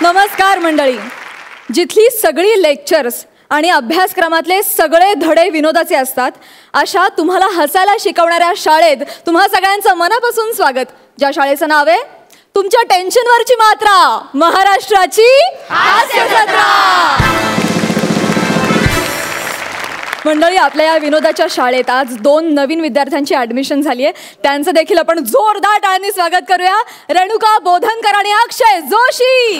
नमस्कार मंडळी. जिथली सगळी लेक्चर्स आणि अभ्यासक्रमातले सगळे धडे विनोदाचे असतात, अशा तुम्हाला हसायला शिकवणाऱ्या शाळेत तुम्हा सगळ्यांचं मनापासून स्वागत. ज्या शाळेचं नाव आहे तुमच्या टेन्शनवरची मात्रा, महाराष्ट्राची हास्य जत्रा. मंडळी, आपल्या या विनोदाच्या शाळेत आज 2 नवीन विद्यार्थ्यांची ऍडमिशन झाली आहे. त्यांचं देखील आपण जोरदार टाळ्यांनी स्वागत करूया. रेणुका बोधनकर आणि अक्षय जोशी.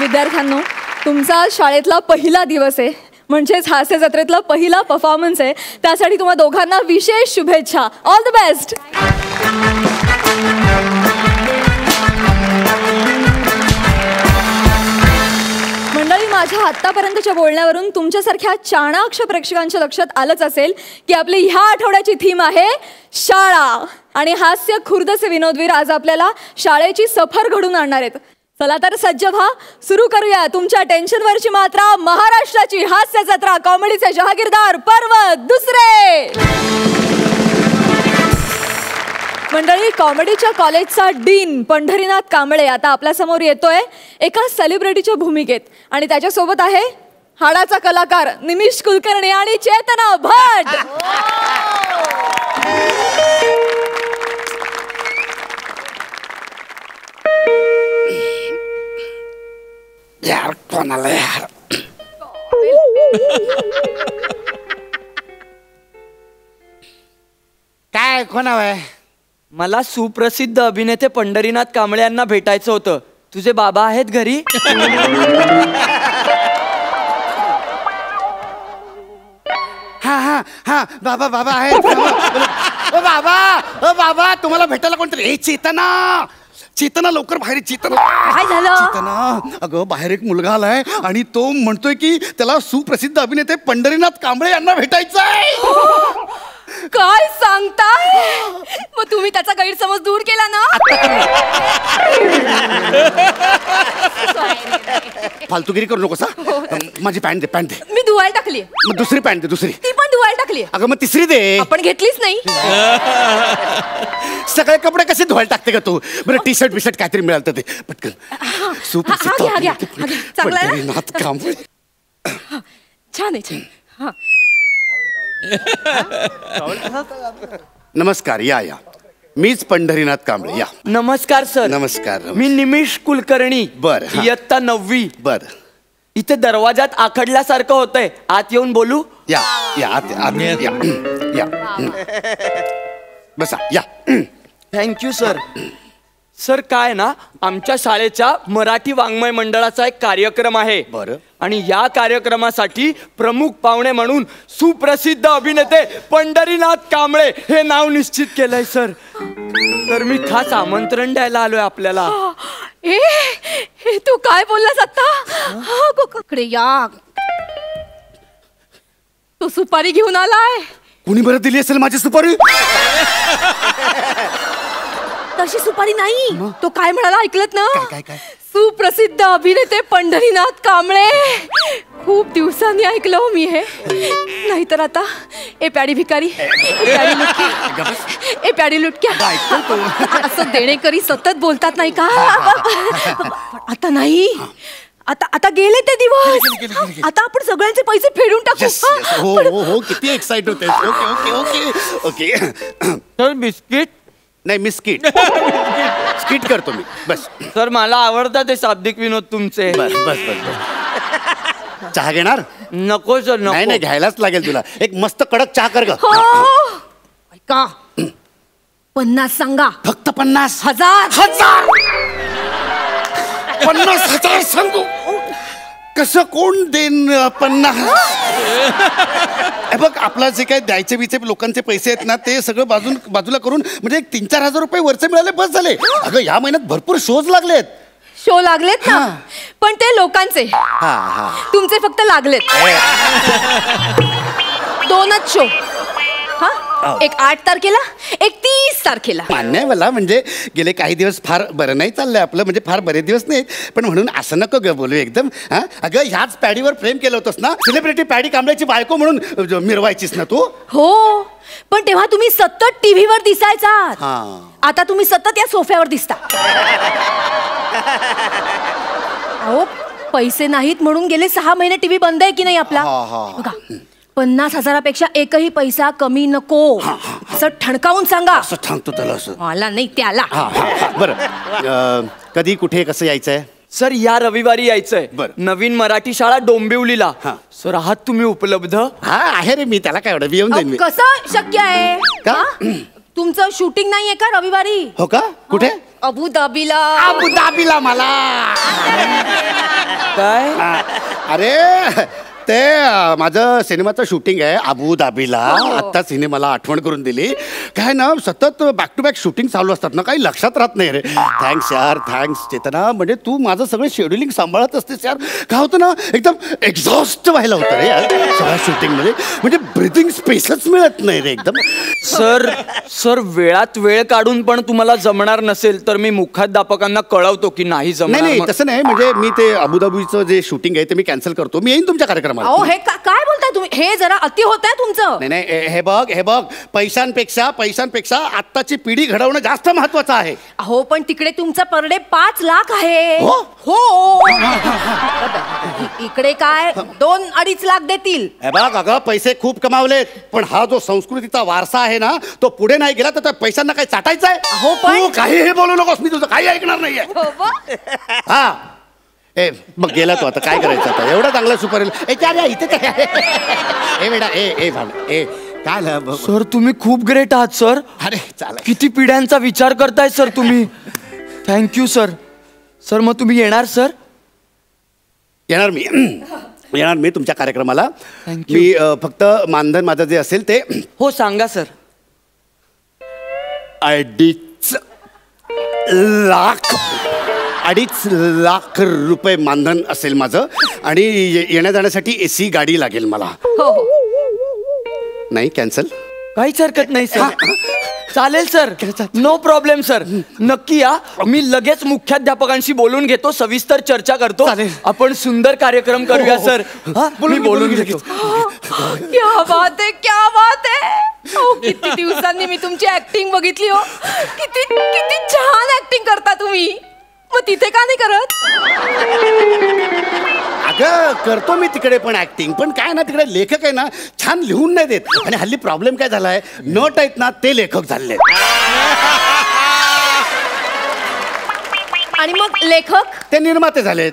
विद्यार्थ्यांनो, तुमचा शाळेतला पहिला दिवस आहे, म्हणजेच हास्य जत्रेतला पहिला परफॉर्मन्स आहे. त्यासाठी तुम्हा दोघांना विशेष शुभेच्छा. All the best. मंडळी, माझ्या आत्तापर्यंतच्या बोलण्यावरून तुमच्यासारख्या चाणाक्ष प्रेक्षकांच्या लक्षात आलंच असेल की आपली ह्या आठवड्याची थीम आहे शाळा. आणि हास्य खुर्दचे विनोदवीर आज आपल्याला शाळेची सफर घडून आणणार आहेत. चला तर सज्ज व्हा, सुरू करूया तुमच्या टेन्शनवरची मात्रा, महाराष्ट्राची हास्य जत्रा. कॉमेडीचे जहागीरदार पर्व दुसरे. मंडळी, कॉमेडीच्या कॉलेजचा डीन पंढरीनाथ कांबळे आता आपल्यासमोर येतोय एका सेलिब्रिटीच्या भूमिकेत. आणि त्याच्यासोबत आहे हाडाचा कलाकार निमिष कुलकर्णी आणि चेतना भट. यार कोणाला यार काय कोणाव आहे? मला सुप्रसिद्ध अभिनेते पंढरीनाथ कांबळे यांना भेटायचं होतं. तुझे बाबा आहेत घरी? हा हा हा बाबा बाबा आहेत. ओ बाबा, ओ बाबा, तुम्हाला भेटायला कोणतरी. चेतना, चेतना लवकर बाहेर. चेतना, काय झालं? चेतना, अगं बाहेर एक मुलगा आलाय आणि तो म्हणतोय की त्याला सुप्रसिद्ध अभिनेते पंढरीनाथ कांबळे यांना भेटायचं आहे. काय सांगताय? मग तुम्ही त्याचा गैरसमज दूर केला ना? फालतूगिरी करू नकोस. माझी पॅन्ट दे, पॅन्ट दे. मी धुवायला टाकली. मग दुसरी पॅन्ट दे, दुसरी. ती पण धुवायला टाकली. अगं मग तिसरी दे. आपण घेतलीच नाही. सगळे कपडे कसे धुवायला टाकते का तू? बरं, टी शर्ट बिशर्ट काहीतरी मिळालं तर ते पटकन. पंढरीनाथ कांबळे. छान आहे, छान. नमस्कार, या या. मीच पंढरीनाथ कांबळे, या. नमस्कार सर. नमस्कार. मी निमिष कुलकर्णी. बरं. इयत्ता 9वी. बर. इथे दरवाजात आखडल्यासारखं होतंय, आत येऊन बोलू? या या आत या या. बसा, या. Thank you sir. सर, काय ना, आमच्या शाळेच्या मराठी वाङ्मय मंडळाचा एक कार्यक्रम आहे. बरं. आणि या कार्यक्रमासाठी प्रमुख पाहुणे म्हणून सुप्रसिद्ध अभिनेते पंढरीनाथ कांबळे हे नाव निश्चित केलंय सर. तर मी खास आमंत्रण द्यायला आलोय आपल्याला. हे तू काय बोललास आता? कडे या. तू सुपारी घेऊन आलाय? कुणी बरं दिली असेल माझी सुपारी? तशी सुपारी नाही. तो काय म्हणाला ऐकलत ना? काय काय? सुप्रसिद्ध अभिनेते पंढरीनाथ कांबळे. खूप दिवसांनी ऐकलं मी हे. नाहीतर आता ए प्याडी भिकारी, ए प्याडी लुटक्या असं देणेकरी सतत बोलतात नाही का? आता नाही. आता गेले ते दिवस. आता आपण सगळ्यांचे पैसे फेडून टाकू. हो हो, किती एक्साइट होते. Okay okay okay okay. Sir, biscuit? नाही, मिस्किट. स्किट करतो मी. बस. सर, मला आवडतात ते शाब्दिक विनोद तुमचे. बस बस बस बस. चहा घेणार? नको सर, नको. नाही नाही, घ्यायलाच लागेल तुला. एक मस्त कडक चहा कर ग. ऐका, 50 सांगा. फक्त 50? 1000. 50,000 सांगू? कसं कोण देन 50? बघ, आपला जे काय द्यायचे बिचे लोकांचे पैसे आहेत ना, ते सगळं बाजूला करून म्हणजे 3-4 हजार रुपये वरचे मिळाले बस झाले. अगं, या महिन्यात भरपूर शोज लागलेत. शो लागलेत ना, पण ते लोकांचे. तुमचे फक्त लागलेत 2च शो. एक 8 तारखेला, एक 30 तारखेला. मान्य आहे मला, म्हणजे गेले काही दिवस फार बरं नाही चाललंय आपलं, म्हणजे फार बरेच दिवस नाहीत, पण म्हणून असं नको ग बोलू एकदम. हा अगं ह्याच पॅडीवर प्रेम केलं होतंस ना, सेलिब्रिटी पॅडी कांबळ्याची बायको म्हणून मिरवायचीस ना तू. हो, पण तेव्हा तुम्ही सतत टीव्हीवर दिसायचा. हा. आता तुम्ही सतत या सोफ्यावर दिसता. अहो, पैसे नाहीत म्हणून गेले 6 महिने टीव्ही बंद आहे की नाही आपला. बघा, 50,000पेक्षा एकही पैसा कमी नको असं ठणकावून सांगा. असं सांगतो त्याला असं. मला नाही त्याला. बरं कधी कुठे कसं यायचंय? सर या रविवारी यायचंय. बरं. नवीन मराठी शाळा डोंबिवलीला. हा. सर आहात तुम्ही उपलब्ध? हा आहे रे, मी त्याला काय एवढं येऊन जाईन मी. कसं शक्य आहे? का? हा? तुमचं शूटिंग नाहीये का रविवारी? हो का? कुठे? अबुधाबीला. अबुधाबीला मला काय? अरे ते माझं सिनेमाचं शूटिंग आहे अबुधाबीला. आत्ता सिनेमाला आठवण करून दिली. काय ना, सतत बॅक टू बॅक शूटिंग चालू असतात ना, काही लक्षात राहत नाही रे. थँक्स यार, थँक्स चेतना, म्हणजे तू माझं सगळं शेड्युलिंग सांभाळत असतेस यार. काय होतं ना, एकदम एक्झॉस्ट व्हायला होतं रे यार सगळ्या शूटिंगमध्ये, म्हणजे ब्रिथिंग स्पेसच मिळत नाही रे एकदम. सर वेळात वेळ काढून पण तुम्हाला जमणार नसेल तर मी मुख्याध्यापकांना कळवतो की नाही जमणार. नाही तसं नाही, म्हणजे मी ते अबुधाबीचं जे शूटिंग आहे ते मी कॅन्सल करतो. मी येईन तुमच्या कार्यक्रमात. अहो हे काय बोलताय तुम्ही? हे जरा अति होत आहे तुमचं. नाही हे बघ पैशांपेक्षा आत्ताची पिढी घडवणं जास्त महत्वाचं आहे. अहो पण तिकडे तुमचा पर डे 5 लाख आहे. हो. इकडे काय 2-2.5 लाख देतील. हे बघ अगं, पैसे खूप कमावलेत, पण हा जो संस्कृतीचा वारसा आहे ना, तो पुढे नाही गेला तर त्या पैशांना काही चाटायचं आहे. अहो, पण- तू काहीही बोलू नकोस, मी तुझं काही ऐकणार नाहीये. हा ए मग गेला तो, आता काय करायचं? आता एवढा चांगला सुपर इथे काय ए बेटा ए भाऊ ए काय झालं? सर तुम्ही खूप ग्रेट आहात सर. अरे चालेल. किती पिढ्यांचा विचार करताय सर तुम्ही. Thank you sir. सर मग तुम्ही येणार सर? येणार मी तुमच्या कार्यक्रमाला. Thank you. मी फक्त मानधन माझं जे असेल ते हो सांगा सर. 2.5 लाख रुपये मानधन असेल माझं, आणि येण्या जाण्यासाठी AC गाडी लागेल मला. हो. नाही कॅन्सल? काहीच हरकत नाही सर. चालेल सर, नो प्रॉब्लेम सर. नक्की या. मी लगेच मुख्याध्यापकांशी बोलून घेतो, सविस्तर चर्चा करतो. चालेल. आपण सुंदर कार्यक्रम करूया हो. सर. मी बोलून घेतो. क्या बात आहे, क्या बात आहे. अहो, किती दिवसांनी मी तुमची ऍक्टिंग बघितली हो. किती किती छान ऍक्टिंग करता तुम्ही. मग तिथे का नाही करत? अगं करतो मी तिकडे पण ऍक्टिंग, पण काय ना तिकडे लेखक आहे ना छान लिहून नाही देत, आणि हल्ली प्रॉब्लेम काय झालाय, नट आहेत ना ते लेखक झाले. आणि मग लेखक ते निर्माते झालेत.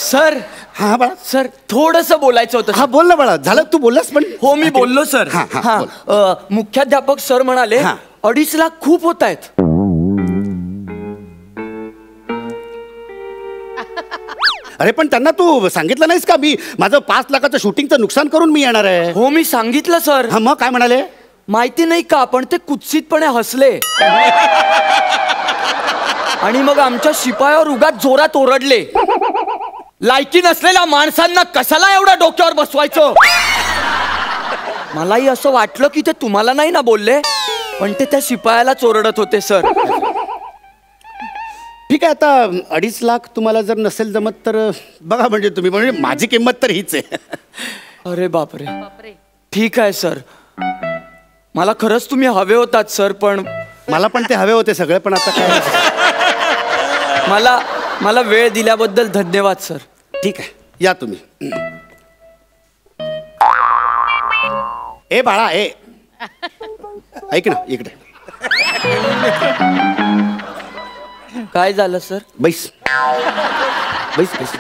सर हा बाळा. सर थोडस बोलायचं होतं. हा बोल ना बाळा. झालं तू बोललास पण. हो मी बोललो सर. हा, हा, हा बोल. मुख्याध्यापक सर म्हणाले हा. 2.5 लाख खूप होत आहेत. अरे पण त्यांना तू सांगितलं नाहीस का, मी माझं 5 लाखाचं शूटिंगचं नुकसान करून मी येणार आहे? हो मी सांगितलं सर. हा मग काय म्हणाले? माहिती नाही का, पण ते कुत्सितपणे हसले आणि मग आमच्या शिपायावर उगाच जोरात ओरडले. लायकी नसलेल्या माणसांना कशाला एवढं डोक्यावर बसवायचं. मलाही असं वाटलं की ते तुम्हाला नाही ना बोलले, पण ते त्या शिपायालाच ओरडत होते सर. ठीक आहे, आता 2.5 लाख तुम्हाला जर नसेल जमत तर बघा, म्हणजे तुम्ही म्हणजे माझी किंमत तर हीच आहे. अरे बापरे. ठीक आहे सर, मला खरंच तुम्ही हवे होतात सर, पण मला पण ते हवे होते सगळे, पण आता काय. मला वेळ दिल्याबद्दल धन्यवाद सर. ठीक आहे, या तुम्ही. ए बाळा ए ऐक ना इकडे. काय झालं सर? बैस बैस बैस.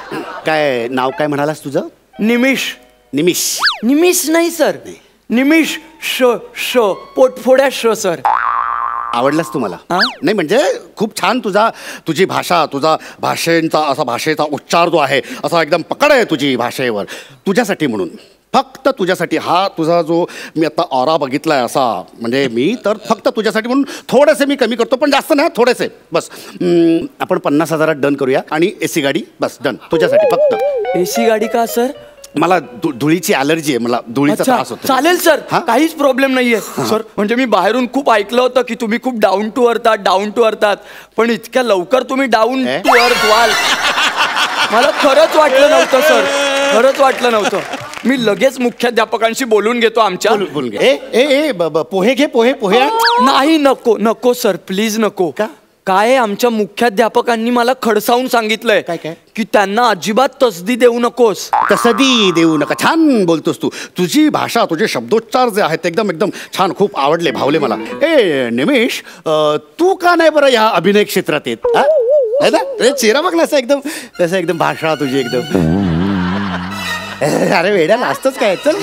काय नाव काय म्हणालास तुझं? निमिष. निमिष नाही सर, निमिष श पोटफोड्या सर. आवडलास तुम्हाला? हा? नाही म्हणजे खूप छान तुझी भाषा, तुझा भाषेचा उच्चार जो आहे असा एकदम पकड आहे तुझी भाषेवर. तुझ्यासाठी म्हणून, फक्त तुझ्यासाठी, हा तुझा जो मी आता ऑरा बघितलाय असा, म्हणजे मी तर फक्त तुझ्यासाठी म्हणून थोडेसे मी कमी करतो, पण जास्त नाही, थोडेसे बस. आपण 50,000 डन करूया, आणि AC गाडी बस डन तुझ्यासाठी फक्त. AC गाडी का सर? मला धुळीची अलर्जी आहे, मला धुळीचा अच्छा, त्रास होतो. चालेल सर, हा? काहीच प्रॉब्लेम नाहीये सर. म्हणजे मी बाहेरून खूप ऐकलं होतं की तुम्ही खूप डाऊन टू अर्थ आहात, पण इतक्या लवकर तुम्ही डाऊन टू अर्थ व्हाल मला खरंच वाटलं नव्हतं सर, खरंच वाटलं नव्हतं. मी लगेच मुख्याध्यापकांशी बोलून घेतो आमच्या. बोलून घे. पोहे घे, पोहे आण. नाही, नको सर, प्लीज नको. का? काय आमच्या मुख्याध्यापकांनी मला खडसावून सांगितलंय काय? की त्यांना अजिबात तसदी देऊ नकोस. तसदी देऊ नका. छान बोलतोस तू. तुझी भाषा, तुझे शब्दोच्चार जे आहेत एकदम एकदम छान, खूप आवडले, भावले मला. निमेश, तू का नाही बरं या अभिनय क्षेत्रात येत? है ना? चेहरा बघ ना, असं एकदम भाषा तुझी एकदम. अरे वेड्या लाजतोच काय? चल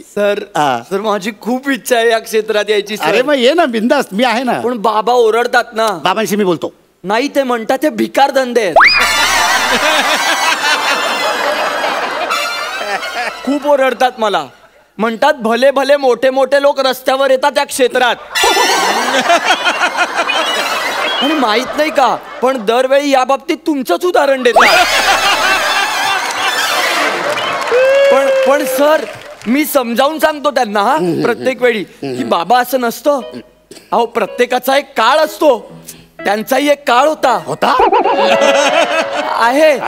सर माझी खूप इच्छा आहे या क्षेत्रात यायची सर. अरे मग ये ना, बिंदास, मी आहे ना. पण बाबा ओरडतात ना. बाबांशी मी बोलतो. नाही, ते म्हणतात ते भिकार धंदे आहेत. खूप ओरडतात मला. म्हणतात भले भले मोठे मोठे लोक रस्त्यावर येतात त्या क्षेत्रात. आणि माहित नाही का, पण दरवेळी या बाबतीत तुमचंच उदाहरण देतात. पण सर, मी समजावून सांगतो त्यांना प्रत्येक वेळी की बाबा असं नसतं. अहो, प्रत्येकाचा एक काळ असतो, त्यांचाही एक काळ होता. आहे.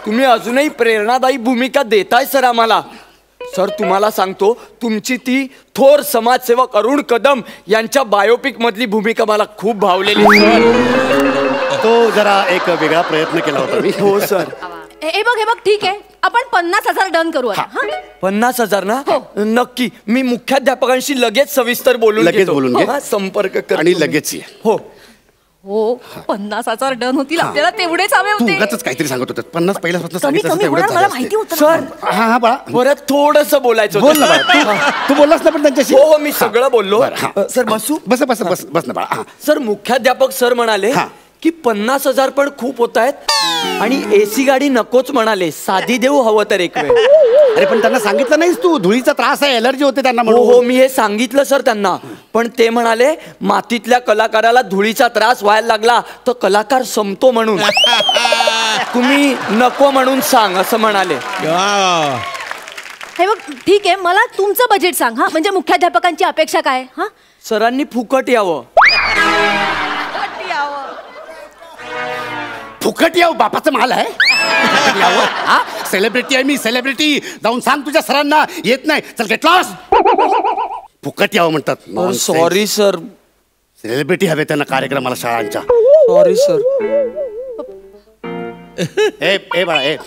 तुम्ही अजूनही प्रेरणादायी भूमिका देताय सर आम्हाला. सर, तुम्हाला सांगतो, तुमची ती थोर समाजसेवक अरुण कदम यांच्या बायोपिक मधली भूमिका मला खूप भावलेली सर. तो जरा एक वेगळा प्रयत्न केला होता मी. हो सर. हे बघ ठीक आहे, आपण 50,000 डन करू आता, हा? 50,000 ना? नक्की. मी मुख्याध्यापकांशी लगेच सविस्तर बोलून घे. हा, संपर्क कर आणि लगेच ये. हो. 50,000 डन होतील आपल्याला, तेवढेच हवे तू होते. उगाचच काहीतरी सांगत होते. 50 पहिल्यापासून कमी सांगितलं कमी होणार, मला माहिती होतं ना. सर, हा बाळा, परत थोडस बोलायचं बोल ना होतं. बाळा. तू बोललास ना पण त्यांच्याशी. हो, मी सगळं बोललो. बरं, हा. सर, बसू. बस ना बाळा. सर, मुख्याध्यापक सर म्हणाले हा. की 50,000 पण खूप होत आहेत आणि एसी गाडी नकोच म्हणाले, साधी देऊ हवं तर एक वेळ. अरे पण त्यांना सांगितलं नाहीस तू, धुळीचा त्रास आहे, एलर्जी होते त्यांना हो म्हणून. मी हे सांगितलं सर त्यांना, पण ते म्हणाले मातीतल्या कलाकाराला धुळीचा त्रास व्हायला लागला तर कलाकार संपतो म्हणून. तुम्ही नको म्हणून सांग असं म्हणाले. हे बघ, ठीक आहे, मला तुमचं बजेट सांग, हा? म्हणजे मुख्याध्यापकांची अपेक्षा काय? हा, सरांनी फुकट यावं. फुकट याव बापाचं माल आहे. फुकट यावं? हा, सेलिब्रिटी आहे मी, सेलिब्रिटी. जाऊन सांग तुझ्या सरांना येत नाही. चल गेट लॉस. फुकट यावं म्हणतात. Sorry sir. सेलिब्रिटी हवे त्यांना कार्यक्रमाला शाळांच्या. Sorry sir. ए बाळा, ए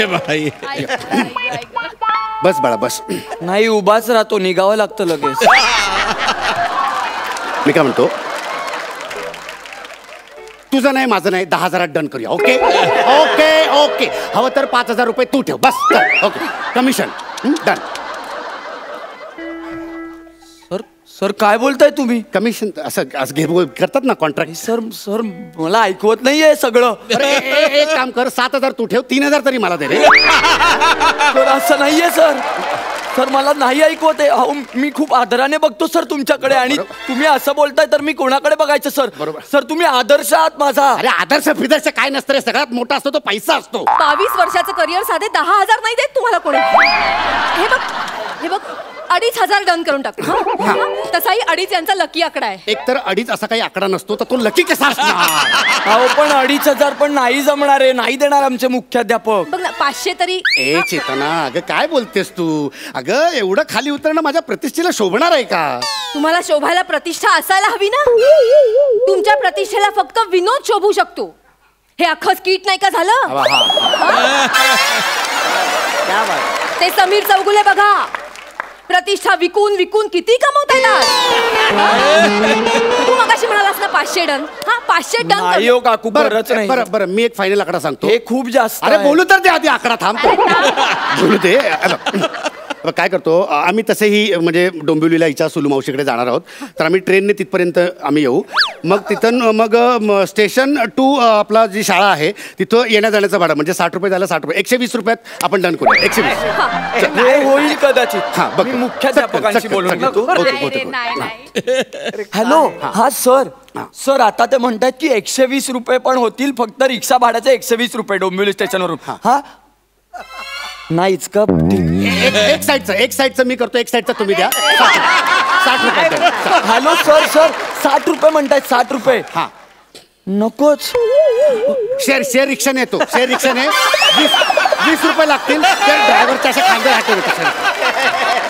भाई, बस बाळा बस. नाही, उभाच राहतो, निघावं लागतं लगेच. मी काय म्हणतो, तुझं नाही माझं नाही, 10,000 डन करूया. Okay okay okay. हवं तर 5,000 रुपये तू ठेव बस. Okay, commission done. सर काय बोलताय तुम्ही? कमिशन असं करतात ना कॉन्ट्रॅक्ट. सर मला ऐकवत नाहीये सगळं. एक काम कर, 7,000 तू ठेव, 3,000 तरी मला दे रे. सर असं नाहीये सर. सर मला नाही ऐकवत आहे. अहो, मी खूप आदराने बघतो सर तुमच्याकडे, आणि तुम्ही असं बोलताय तर मी कोणाकडे बघायचं सर? बरोबर. सर तुम्ही आदर्श आहात माझा. अरे आदर्श फिदर्श काय नसतं रे, सगळ्यात मोठा असतो तो पैसा असतो. 22 वर्षाचं करिअर साधे 10,000 नाही देत तुम्हाला कोणी. हे बघ 2,500 डन करून टाकू, हा? तसाही 2.5 यांचा लकी आकडा आहे. एक तर 2.5 असा काही आकडा नसतो, तर तो लकी कसा असणार? अहो पण 2,500 पण नाही जमणार आहे, नाही देणार आमचे मुख्याध्यापक. बघ ना, 500 तरी. ए चेतना, अगं काय बोलतेस तू? अगं एवढं खाली उतरणं माझ्या प्रतिष्ठेला शोभणार आहे का? तुम्हाला शोभायला प्रतिष्ठा असायला हवी ना. तुमच्या प्रतिष्ठेला फक्त विनोद शोभू शकतो. हे अख्खं स्किट नाही का झालं? ते समीर चौगुले बघा, प्रतिष्ठा विकून विकून किती कमवता येतात. तू मगाशी म्हणालास ना 500 डन. हा, 500 डन. नाही हो काकू, खरंच नाही. बरं मी एक फायनल आकडा सांगतो. हे खूप जास्त अरे आहे. बोलू तर दे आधी, आकडा थांबतो. बोलू दे. काय करतो आम्ही, तसेही म्हणजे डोंबिवलीला हिच्या सुलू मावशीकडे जाणार आहोत, तर आम्ही ट्रेनने तिथपर्यंत आम्ही येऊ. मग तिथून मग स्टेशन टू आपला जी शाळा आहे तिथं येण्या जाण्याचं भाडं म्हणजे 60 रुपये झालं. 60 रुपये, 120 रुपयात आपण डन करूया. 120. हे होईल कदाचित. बघ मी मुख्याध्यापकांशी बोलून घेतो. नाही. हॅलो, हा सर, सर आता ते म्हणतात की 120 रुपये पण होतील, फक्त रिक्षा भाड्याचे 120 रुपये डोंबिवली स्टेशनवरून. हा नाहीच का? एक साईडचं मी करतो, एक साईडचं तुम्ही द्या. 60 रुपये. हॅलो सर 60 रुपये म्हणतायत, 60 रुपये. हा नकोच. शेअर रिक्षाने येतो, शेअर रिक्षाने 20 रुपये लागतील. तर ड्रायव्हरच्या अशा खांद्या हात होते.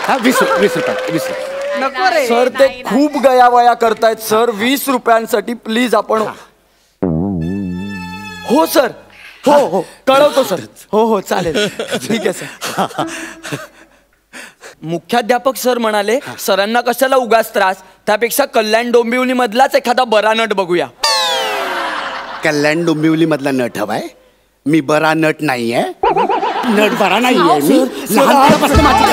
हा 20 रुपये. नको रे. सर ते खूप गयावया करतायत सर. 20 रुपयांसाठी प्लीज आपण. हो सर, हो कळवतो सर. हो चालेल, ठीक आहे सर. मुख्याध्यापक सर म्हणाले सरांना कशाला उगाच त्रास, त्यापेक्षा कल्याण डोंबिवली मधलाच एखादा बरा नट बघूया. कल्याण डोंबिवली मधला नट हवाय? मी बरा नट नाहीये, नट बरा नाहीये मी. लहानपणापासून माझी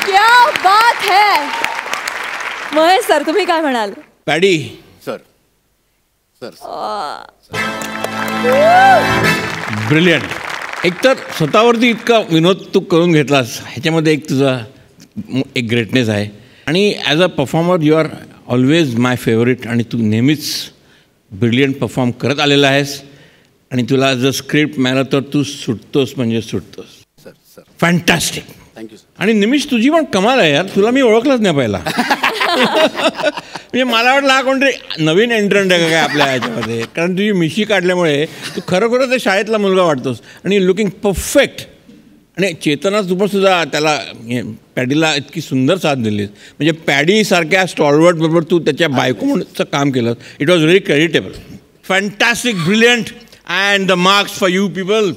क्या बात है. महेश सर तुम्ही काय म्हणाल? Paddy sir brilliant. एकतर स्वतःवरती इतका विनोद तू करून घेतलास, ह्याच्यामध्ये एक तुझा एक ग्रेटनेस आहे. आणि as a performer you are always my favourite. आणि तू नेहमीच ब्रिलियंट परफॉर्म करत आलेला आहेस. आणि तुला जर स्क्रिप्ट मिळालं तर तू सुटतोस म्हणजे सुटतोस. Sir fantastic. Thank you sir. आणि निमिष तुझी पण कमाल आहे यार, तुला मी ओळखलंच नाही पहिला. म्हणजे मला वाटलं हा कोणतरी नवीन एंट्रंट आहे का काय आपल्या ह्याच्यामध्ये, कारण तुझी मिशी काढल्यामुळे तू खरोखरच शाळेतला मुलगा वाटतोस. आणि लुकिंग परफेक्ट. आणि चेतना तू पण सुद्धा त्याला पॅडीला इतकी सुंदर साथ दिलीस. म्हणजे पॅडीसारख्या स्टॉलवर्ड बरोबर तू त्याच्या बायको म्हणूनचं काम केलं. It was very creditable. Fantastic, brilliant. And the marks for you people.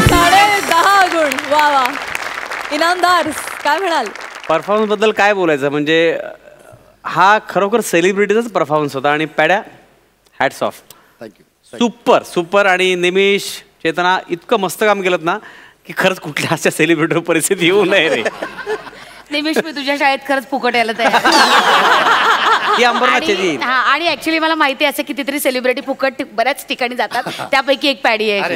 10.5 गुण. वा. इनामदार काय म्हणाल? परफॉर्मन्स बद्दल काय बोलायचं, म्हणजे हा खरोखर सेलिब्रिटीचाच परफॉर्मन्स होता. आणि पॅड्या हॅट्स ऑफ. थँक्यू. सुपर. आणि निमिष, चेतना इतकं मस्त काम केलं ना की खरंच कुठल्या अशा सेलिब्रिटी परिस्थिती येऊ नये रे. निमिष मी तुझ्या शाळेत खरंच फुकट यायला तयार. ही अंबरनाथची. आणि ऍक्च्युली मला माहिती आहे असे कितीतरी सेलिब्रिटी फुकट बऱ्याच ठिकाणी जातात, त्यापैकी एक पॅडी आहे.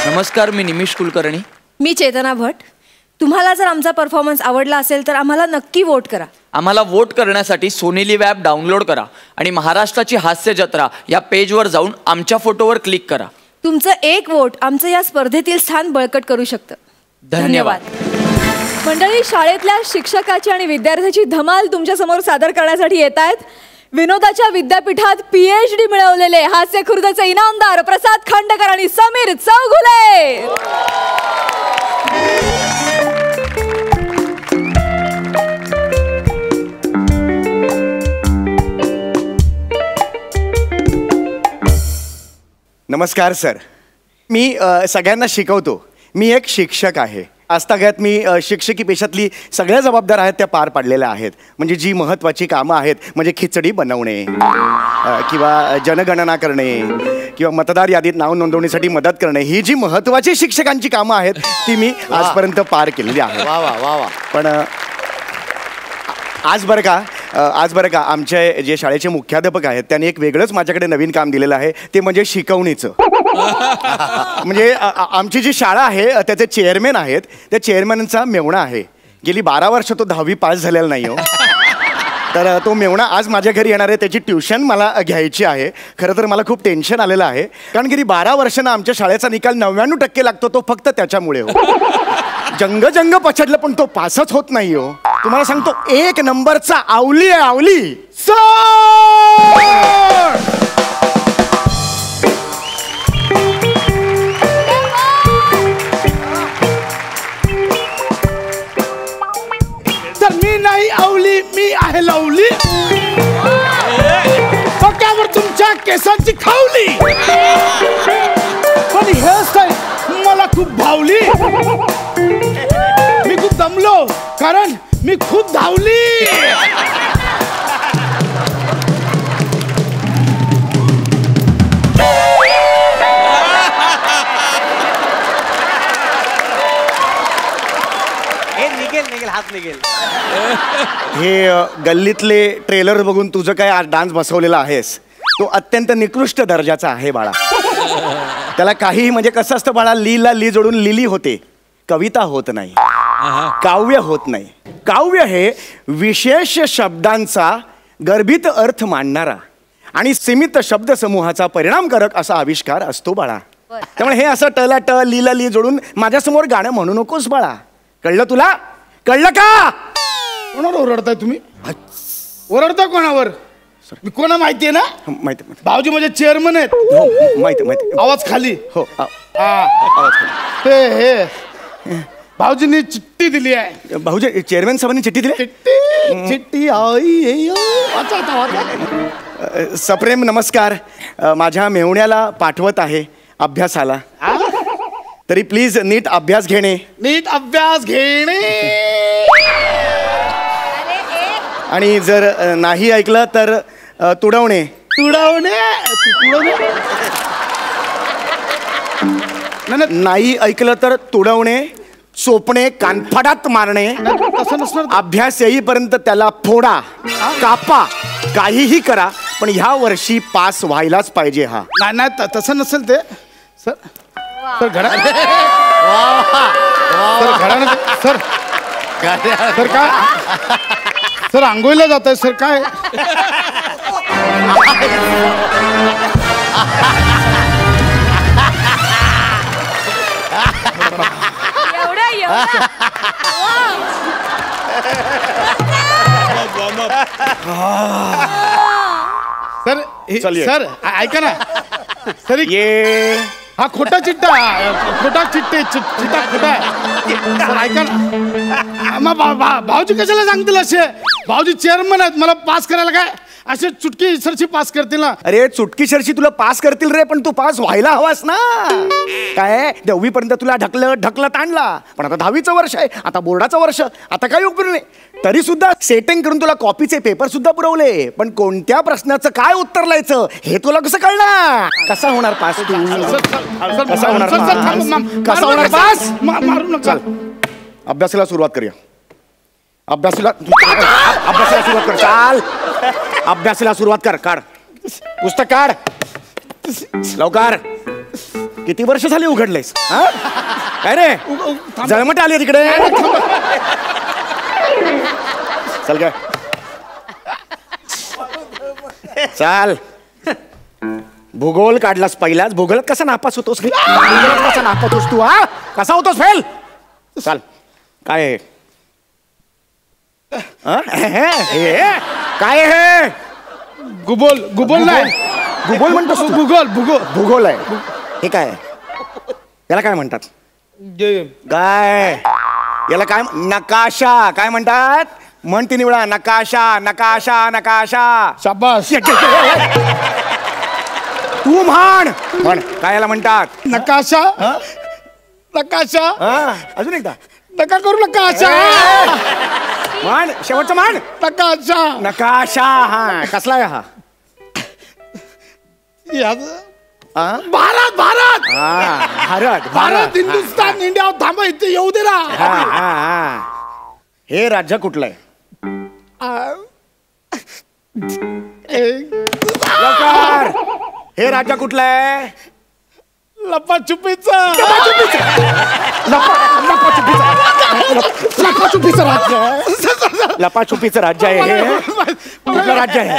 नमस्कार, मी निमिष कुलकर्णी. मी चेतना भट. तुम्हाला जर आमचा परफॉर्मन्स आवडला असेल तर आम्हाला नक्की वोट करा. आम्हाला वोट करण्यासाठी सोनी लिव्ह ॲप डाउनलोड करा आणि महाराष्ट्राची हास्य जत्रा या पेजवर जाऊन आमच्या फोटोवर क्लिक करा. तुमचं एक वोट आमचं या स्पर्धेतील स्थान बळकट करू शकतं. धन्यवाद. मंडळी, शाळेतल्या शिक्षकाची आणि विद्यार्थ्याची धमाल तुमच्या समोर सादर करण्यासाठी येत आहेत विनोदाच्या विद्यापीठात PhD मिळवलेले हास्य खुर्दचे इनामदार प्रसाद खांडेकर आणि समीर चौगुले. नमस्कार सर. मी सगळ्यांना शिकवतो. मी एक शिक्षक आहे. आजतागायत मी शिक्षकी पेशातली सगळ्या जबाबदाऱ्या आहेत त्या पार पाडलेल्या आहेत. म्हणजे जी महत्त्वाची कामं आहेत, म्हणजे खिचडी बनवणे किंवा जनगणना करणे किंवा मतदार यादीत नाव नोंदवणीसाठी मदत करणे, ही जी महत्त्वाची शिक्षकांची कामं आहेत ती मी आजपर्यंत पार केलेली आहेत. वा. पण आज बरं का आमचे जे शाळेचे मुख्याध्यापक आहेत त्यांनी एक वेगळंच माझ्याकडे नवीन काम दिलेलं आहे, ते म्हणजे शिकवणीचं. म्हणजे आमची जी शाळा आहे त्याचे चेअरमॅन आहेत, त्या चेअरमॅनचा मेवणा आहे. गेली 12 वर्ष तो 10वी पास झालेला नाही हो. तर तो मेवणा आज माझ्या घरी येणार आहे. त्याची ट्युशन मला घ्यायची आहे. खरं तर मला खूप टेन्शन आलेलं आहे, कारण गेली 12 वर्षांना आमच्या शाळेचा निकाल 99% लागतो, तो फक्त त्याच्यामुळे हो. जंग पछडलं पण तो पासच होत नाही हो. तुम्हाला सांगतो 1 नंबरचा आवली आहे, आवली. तर मी नाही आवली, मी आहे लवली. डोक्यावर तुमच्या केसांची खावली. पण हेअरस्टाईल मला खूप भावली. मी खूप दमलो कारण मी खूप धावली. निघेल हात निघेल. हे गल्लीतले ट्रेलर बघून तुझं काय आज डान्स बसवलेला आहेस, तो अत्यंत निकृष्ट दर्जाचा आहे बाळा. त्याला काही म्हणजे कसं असतं बाळा, लीला ली जोडून लिली होते, कविता होत नाही, काव्य होत नाही. काव्य हे विशेष शब्दांचा गर्भित अर्थ मांडणारा आणि सीमित शब्दसमूहाचा परिणामकारक असा आविष्कार असतो बाळा. त्यामुळे हे असं टला ट लीला ली जोडून माझ्यासमोर गाणं म्हणू नकोस बाळा. कळलं तुला? कळलं का? कोणावर ओरडताय तुम्ही? ओरडता कोणावर? मी कोणा माहितीये ना? माहिती भाऊजी माझे चेअरमन आहेत. हो माहिती माहिती. आवाज खाली. हो आवाज खाली. हे भाऊजींनी चिठ्ठी दिली आहे. भाऊजी चेअरमॅन साहेबांनी चिठ्ठी दिली? चिठ्ठी आई वाचा आता, वाचा. सप्रेम नमस्कार. माझ्या मेहुण्याला पाठवत आहे अभ्यासाला, तरी प्लीज नीट अभ्यास घेणे. नीट अभ्यास घेणे. आणि जर नाही ऐकलं तर तुडवणे. तुडवणे. नाही ऐकलं तर तुडवणे, चोपणे, कानफडात मारणे. तसं नसणार. अभ्यास येईपर्यंत त्याला फोडा, कापा, काहीही करा, पण ह्या वर्षी पास व्हायलाच पाहिजे. हा नाही तसं नसेल ते. सर सर घडा. सर घडा. सर सर काय? सर आंघोळीला जात आहे सर. काय? सर सर ऐका ना सर. ये हा खोटा चिट्टा. खोटा चिट्टा खोटा आहे. सर ऐका ना. भाऊजी कशाला सांगतील असे? भाऊजी चेअरमन आहेत. मला पास करायला काय असे चुटकी सरशी पास करतील ना? अरे चुटकी शरशी तुला पास करतील रे, पण तू पास व्हायला हवास ना. काय 10वी पर्यंत तुला ढकलत आणला, पण आता 10वीचं वर्ष आहे, आता बोर्डाचं वर्ष, आता काही उपयोग नाही. तरी सुद्धा सेटिंग करून तुला कॉपीचे पेपर सुद्धा पुरवले, पण कोणत्या प्रश्नाचं काय उत्तर लिहायचं हे तुला कसं कळणार? कसा होणार पास तू? कसा होणार कसा होणार पास? मारू नका. अभ्यासाला सुरुवात करूया. अभ्यासाला सुरुवात कर. चाल अभ्यासाला सुरुवात कर. काढ पुस्तक, काढ लवकर. किती वर्ष झाली उघडलेस? काय रे जळमट आली तिकडे? चल काय चाल. भूगोल काढलास पहिलाच. भूगोलात कसा नापास होतोस? कसा नापास होतोस तू? हा कसा होतोस फेल? चाल काय काय हे? गुगल नाही. भूगोल म्हणतोस? भूगोल आहे हे. काय याला काय म्हणतात? काय याला काय? नकाशा. काय म्हणतात? म्हण 3 वेळा. नकाशा नकाशा नकाशा. शाबास. तू म्हण. काय याला म्हणतात? नकाशा. नकाशा. अजून एकदा. नका करू नकाशा. म्हण शेवटचं म्हण. नकाशा. नकाशा. हा कसला आहे हा? भारत. भारत. भारत. भारत. हिंदुस्तान. इंडिया. थांबा इथे येऊ दे ना. हे राज्य कुठलं आहे? लवकर. हे राज्य कुठलं आहे? लपाछुपीचं. लपाछुपीचं राज्य आहे हे. कुठलं राज्य आहे?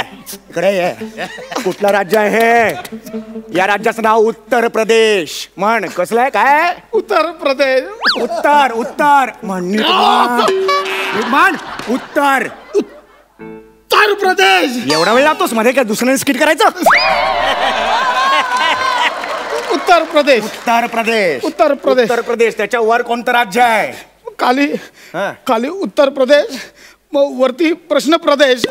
इकडे आहे. कुठलं राज्य आहे? या राज्याचं नाव उत्तर प्रदेश. म्हण कसलं आहे? काय? उत्तर प्रदेश. उत्तर. उत्तर म्हण. उत्तर. उत्तर प्रदेश. एवढा वेळ लागतोस मध्ये काय दुसऱ्याने स्किट करायचं? उत्तर प्रदेश. उत्तर प्रदेश. उत्तर प्रदेश. उत्तर प्रदेश. त्याच्या वर कोणतं राज्य आहे? खाली उत्तर प्रदेश, मग वरती प्रश्न प्रदेश.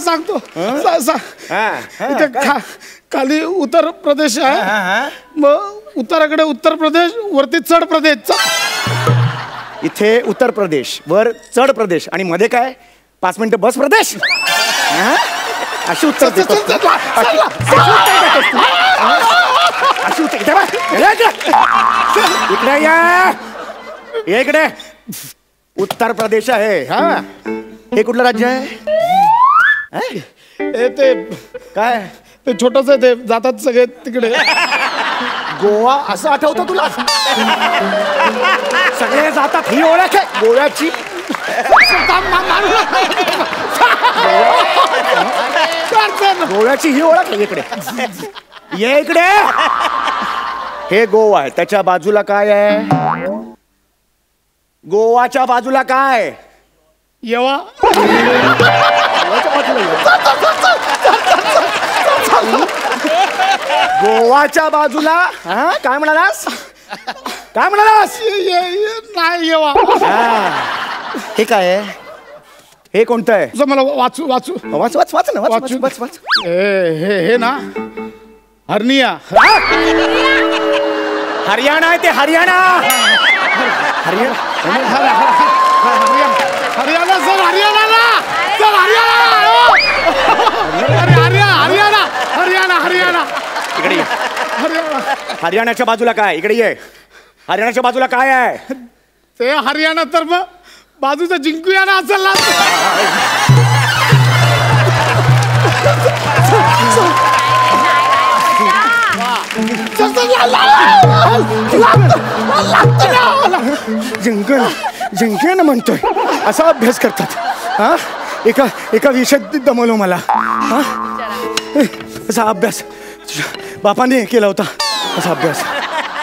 सांगतो. खाली उत्तर प्रदेश आहे, मग उत्तराकडे उत्तर प्रदेश, वरती चढ प्रदेश. इथे उत्तर प्रदेश, वर चढ प्रदेश, आणि मध्ये काय 5 मिनिटं बस प्रदेश. अशी उत्तर देतो. इकडे या. इकडे उत्तर प्रदेश आहे. हा हे कुठलं राज्य आहे? हे ते काय ते छोटस ते जातात सगळे तिकडे. गोवा असं आठवतं तुला? सगळे जातात ही ओळख आहे गोव्याची. गोव्याची ही ओळख आहे. इकडे ये इकडे. हे गोवा आहे. त्याच्या बाजूला काय आहे? गोवाच्या बाजूला काय? येवा. गोवाच्या बाजूला काय म्हणालास? काय म्हणालास? नाही येवा. हे काय आहे? हे कोणतं आहे? मला वाचू वाचू वाच वाच वाच ना वाच वाचू. वाच वाच. हे ना हरनिया. हरियाणा आहे ते. हरियाणा. हरियाणा हरियाणा सर. हरियाणा सर. हरियाणा. हरियाणा. इकडे ये. हरियाणाच्या बाजूला काय? इकडे ये. हरियाणाच्या बाजूला काय आहे? ते हरियाणा तर मग बाजूचं जिंकूया ना असेल ना. जिंकन म्हणतोय असा अभ्यास करतात. हा एका विषयात दमवलं मला. हा असा अभ्यास बापाने केला होता. असा अभ्यास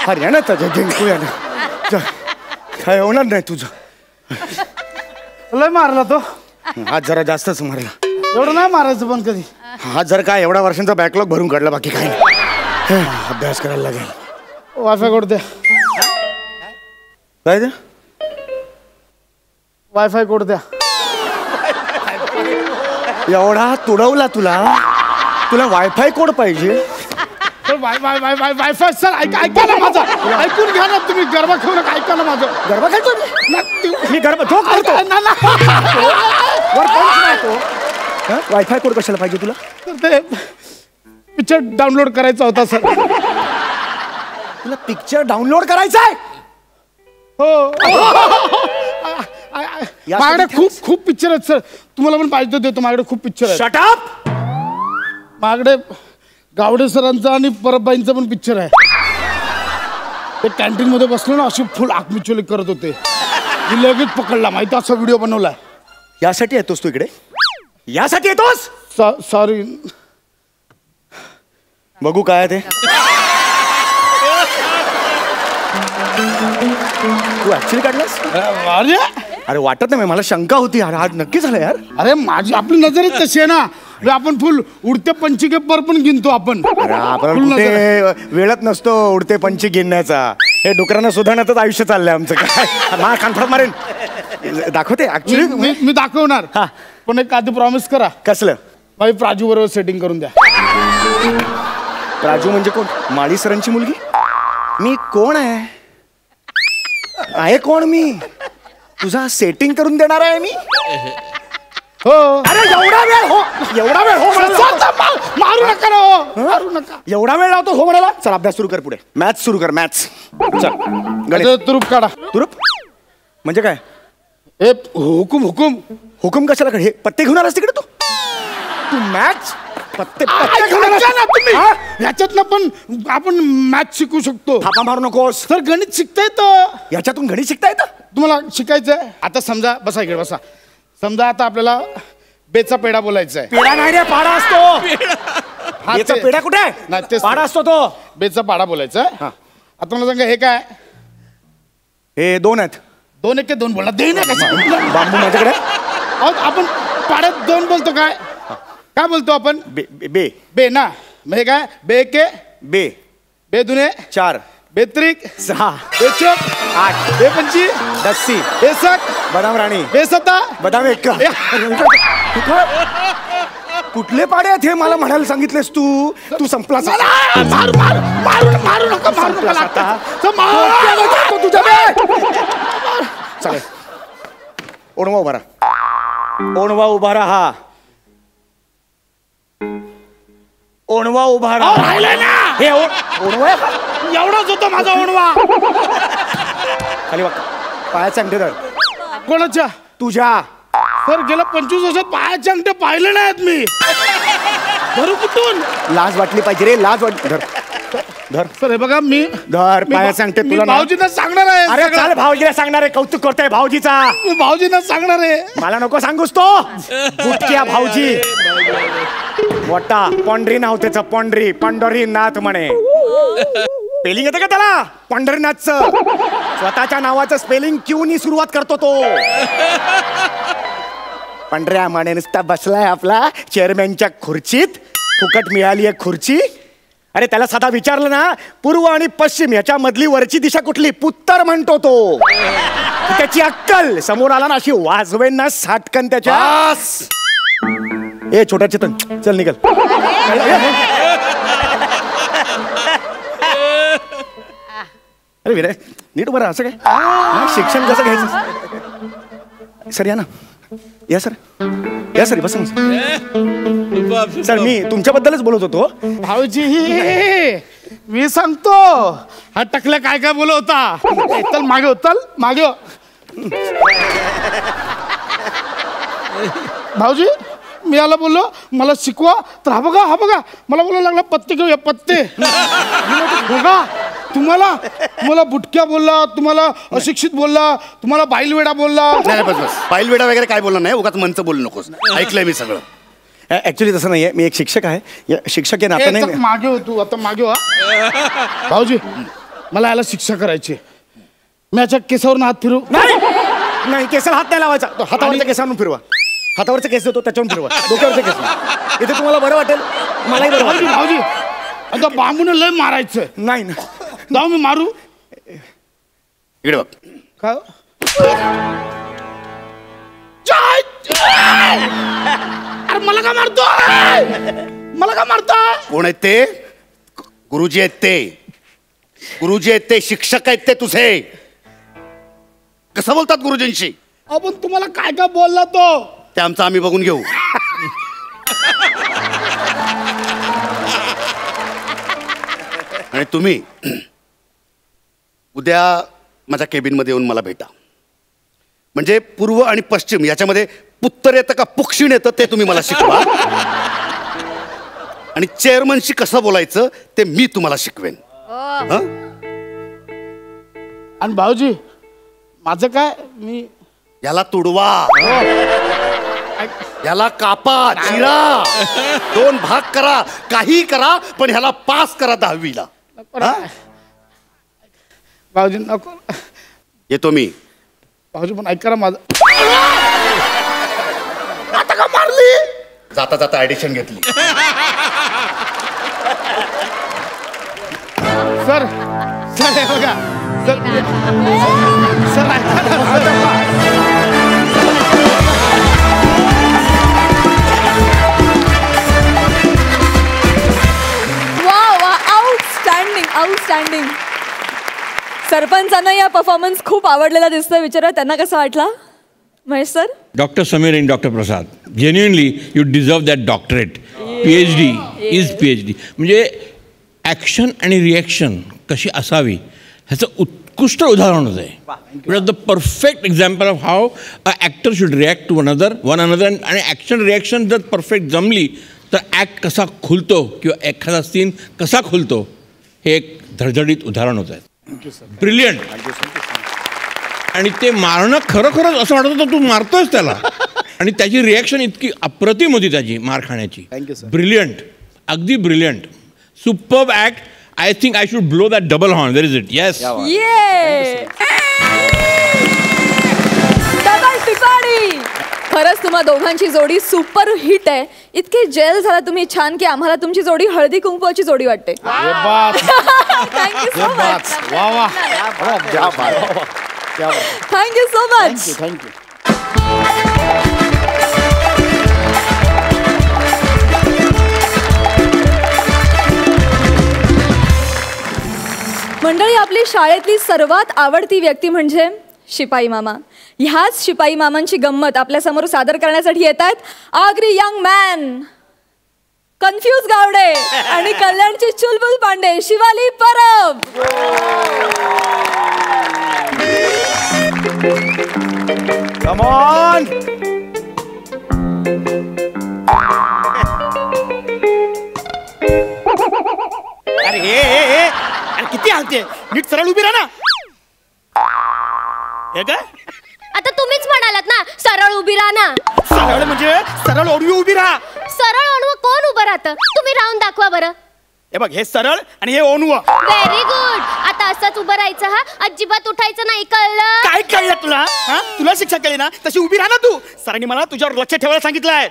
हरियाणाचा जिंकूया ना. काय होणार नाही तुझं. लय मारला तो. आज जरा जास्तच मारला. एवढं नाही मारायचं पण कधी. हा जर काय एवढा वर्षांचा बॅकलॉग भरून काढला. बाकी काय नाही. अभ्यास करायला लागेल. वायफाय कोड द्या. काय ते? वायफाय कोड द्या. एवढा तुडवला तुला वायफाय कोड पाहिजे? वायफाय सर ऐका ना माझं. ऐकून घ्या ना तुम्ही. गरबा खेळू नका. ऐका ना माझं. गरबा खेळतो मी गरबा झोप करतो. वायफाय कोड कशाला पाहिजे तुला? ते पिक्चर डाउनलोड करायचा होता सर. तुला पिक्चर डाउनलोड करायचा आहे? हो. माझ्याकडे खूप पिक्चर आहेत सर. तुम्हाला पण पाहिजे देतो. माझ्याकडे खूप पिक्चर आहेत. Shut up. माझ्याकडे गावडे सरांचा आणि परबबाईंचा पण पिक्चर आहे. ते कॅन्टीन मध्ये बसलो ना अशी फुल आकमिचोली करत होते. मी लगेच पकडला. माहिती असा व्हिडिओ बनवलाय. यासाठी येतोस तू इकडे? यासाठी येतोस? सॉरी. बघू काय ते. तू ऍक्च्युअली काढलास? अरे वाटत नाही. मला शंका होती. अरे आज नक्की झालं यार. अरे माझी आपली नजरच तशी आहे ना. आपण फुल उडते पंचिकेपर पण गिनतो आपण. अरे आपण कुठे वेळच नसतो उडते पंची गिनण्याचा. हे डुकरांना सुधारण्यातच आयुष्य चाललंय आमचं. काय मा कानफडत मारेन. दाखवते ऍक्च्युअली. मी दाखवणार. पण एक आधी प्रॉमिस करा. कसलं? माझी प्राजू बरोबर सेटिंग करून द्या. प्राजू म्हणजे कोण? माळी सरांची मुलगी? मी कोण आहे कोण मी? तुझा सेटिंग करून देणार आहे मी? हो. अरे एवढा वेळ हो. मारू नका ना. हो मारू नका. एवढा वेळ लावतो हो म्हणाला. चल अभ्यास सुरू कर. पुढे मॅथ्स सुरू कर. मॅथ्स. चल गणित. तुरुप काढा. तुरुप म्हणजे काय? ए हुकुम. हुकुम कशाला? हे पत्ते घेऊन आलास तिकडे तू मॅथ्स पत्ते याच्यातनं पण आपण मॅथ शिकू शकतो. थापा मारू नकोस. सर गणित शिकता येतं. याच्यातून गणित शिकता येतं? तुम्हाला शिकायचंय? आता समजा बसा इकडे बसा. समजा आता आपल्याला बेचा पेढा बोलायचा आहे. पेढा नाही रे पाडा असतो. बेचा पेढा कुठे आहे? नाही ते पाडा असतो तो. बेचा पाडा बोलायचा आहे. आता मला सांगा हे काय? हे दोन आहेत. 2 1 2 बोला. दे ना बांबू माझ्याकडे. आपण पाड्यात 2 बोलतो. काय बोलतो आपण? बे बे ना. मग हे काय? बे के बे. बे दुने 4. बेत्रिक 6. बेचोक 8. बे पंची 10. बेसक बदाम राणी. बेसता बदाम 1. कुठले पाडे आहेत हे मला म्हणायला सांगितलेस तू संपलास. मारू नका. चालेल. ओणवा उभा राहा. ओणवा उभा राहा. ओणवा उभा राहा. हे ओणवा एवढाच होता माझा ओणवा. खाली बघ. पायाचा अंगठे धर. कोणाच्या? तुझ्या. तर गेल्या 25 वर्षात पायाचे अंगठे पाहिले नाहीत मी. धरू कुठून? लाज वाटली पाहिजे रे, लाज वाटली. धर धर सर हे बघा मी धर पाया सांगते तुला ना. भाऊजींना सांगणार आहे. अरे चाल भाऊजीला सांगणार आहे. कौतुक करतोय भाऊजीचा. मी भाऊजींना सांगणार आहे. मला नको सांगूस तो. बुटक्या भाऊजी मोठा पंढरी नाव त्याचं. पंढरीनाथ म्हणे. स्पेलिंग येते का त्याला पंढरीनाथचं? स्वतःच्या नावाचं स्पेलिंग क्यूनी सुरुवात करतो तो. पंढऱ्या म्हणे नुसता बसलाय आपला चेअरमॅनच्या खुर्चीत. फुकट मिळाली आहे खुर्ची. अरे त्याला साधा विचारलं ना पूर्व आणि पश्चिम याच्या मधली वरची दिशा कुठली, उत्तर म्हणतो तो. त्याची अक्कल समोर आला ना अशी वाजवेन ना साटकन त्याच्या. ए छोट्या चेतन चल निघल. अरे विरे नीट बरं असं काय शिक्षण कसं घ्यायचं. सर या ना. या सर या सर बस सर. मी तुमच्याबद्दलच बोलत होतो. भाऊजी मी सांगतो हा टकल्या काय काय बोलत होता. चल मागे हो, चल मागे हो. भाऊजी मी याला बोललो मला शिकवा तर हा बघा मला बोलायला लागला पत्ते घेऊया पत्ते. बघा तुम्हाला बुटक्या बोलला, तुम्हाला अशिक्षित बोलला, तुम्हाला बाईलवेडा बोलला. नाही बस बाईलवेडा वगैरे काय बोलला नाही. उगाच मंच बोलू नकोस. ऐकलंय मी सगळं. ऍक्च्युली तसं नाहीये. मी एक शिक्षक आहे. शिक्षक आहे नातं नाही. मागे हो तू आता मागे हो. भाऊजी मला याला शिक्षा करायची. मी याच्या केसावरून हात फिरू. नाही केसाला हात नाही लावायचा. हातावरच्या केसावरून फिरवा. हातावरचा केस देतो त्याच्यावरून फिरवा. डोक्यावरचा केस. इथे तुम्हाला बरं वाटेल. मलाही बरं वाटेल. भाऊजी आता बांबूने लय मारायचं. नाही ना जाऊ मी मारू. इकडे बघ. काय अरे मला का मारतो. मला का मारतो. कोण आहेत ते? गुरुजी आहेत ते. गुरुजी आहेत ते. शिक्षक आहेत ते तुझे. कसं बोलतात गुरुजींशी? आपण तुम्हाला काय काय बोलला तो ते आमचं आम्ही बघून घेऊ. आणि तुम्ही उद्या माझ्या केबिनमध्ये येऊन मला भेटा. म्हणजे पूर्व आणि पश्चिम याच्यामध्ये उत्तर येतं का पुक्षिण येतं ते तुम्ही मला शिकवा. आणि चेअरमनशी कसं बोलायचं ते मी तुम्हाला शिकवेन. आणि भाऊजी माझं काय मी याला तुडवा. याला कापा चिरा 2 भाग करा काही करा पण ह्याला पास करा 10वीला. भाऊजी नको. येतो मी. भाऊजी पण ऐका ना माझं. आता का मारली. जाता जाता ऍडिशन घेतली. सर हे बघा सर ऐका ना. आउटस्टँडिंग. सरपंचांना या परफॉर्मन्स खूप आवडलेला दिसतोय. विचारा त्यांना कसा वाटला महेश सर. डॉक्टर समीर आणि doctor Prasad genuinely you deserve that doctorate. PhD is PhD. म्हणजे ॲक्शन आणि रिॲक्शन कशी असावी ह्याचं उत्कृष्ट उदाहरण होतं आहे. It was the perfect example of how a actor should react to one another. आणि ॲक्शन रिॲक्शन जर परफेक्ट जमली तर ॲक्ट कसा खुलतो किंवा एखादा सीन कसा खुलतो हे एक धडधडीत उदाहरण होत आहे. ब्रिलियंट. आणि ते मारणं खरोखरच असं वाटत होतं तू मारतोयस त्याला. आणि त्याची रिॲक्शन इतकी अप्रतिम होती त्याची मार खाण्याची. ब्रिलियंट. अगदी brilliant. Superb act. I think I should blow that double horn. Where is it. Yes खरंच तुम्हा दोघांची जोडी सुपर हिट आहे. इतके जेल झाला तुम्ही छान की आम्हाला तुमची जोडी हळदी कुंकवाची जोडी वाटते. Thank you so much. Thank you so much. Thank you. मंडळी आपली शाळेतली सर्वात आवडती व्यक्ती म्हणजे शिपाई मामा. ह्याच शिपाई मामांची गंमत आपल्या समोर सादर करण्यासाठी येत आहेत Agri young man, confuse Gawde आणि कल्याणची चुलबुल पांडे, शिवाली परब. कम ऑन घालते? नीट सरळ उभी राहा ना. हे काय आता तुम्हीच म्हणालात ना सरळ उभी राहा ना. सरळ म्हणजे सरळ ओढवी उभी राहा. सरळ ओणवं कोण उभं राहतं? तुम्ही राहून दाखवा बरं. हे बघ, हे सरळ आणि हे ओणवं. Very good. आता असंच उभं राहायचं. हा, अजिबात उठायचं नाही, कळलं? काय कळलं तुला? हा, तुला शिक्षा कळली ना, तशी उभी राहा ना तू. सरांनी मला तुझ्यावर लक्ष ठेवायला सांगितलंय.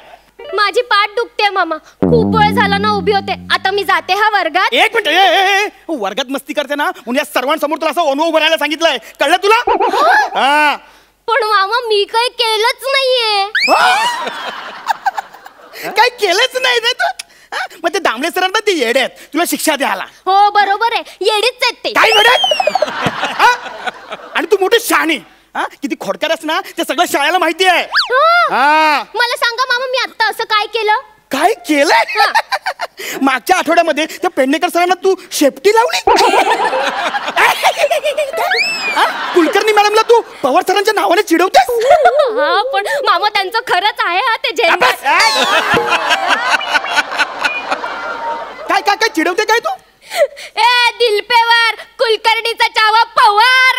माझी पाठ दुखते मामा, खूप वेळ झाला ना उभी होते. आता मी जाते हा वर्गात. एक मिनिट, वर्गात मस्ती करते ना म्हणून या सर्वांसमोर तुला असं ओणवं उभं राहायला सांगितलंय. कळलं तुला? हा. पण मामा मी काही केलंच नाहीये. काय केलंच नाही ना तू? हा? मग ते दामले सर ना, ते येडे आहेत तुला शिक्षा द्यायला. हो बरोबर आहे, येडीच आहेत ते. काय येडे? आणि तू मोठी शहाणी. हा, किती खोडकर आहेस ना, ते सगळं शाळेला माहिती आहे. हा. मला सांगा मामा, मी आता असं काय केलं? काय केलंय? मागच्या आठवड्यामध्ये त्या पेडणेकर सरांना तू शेपटी लावली. हा? कुलकर्णी मॅडमला तू पवार सरांच्या नावाने चिडवतेस. हा, पण मामा त्यांचं खरंच आहे. हा, ते जैन. काय काय काय चिडवते काय तू? ए दिलपेवर कुलकर्णीचा चावा पवार.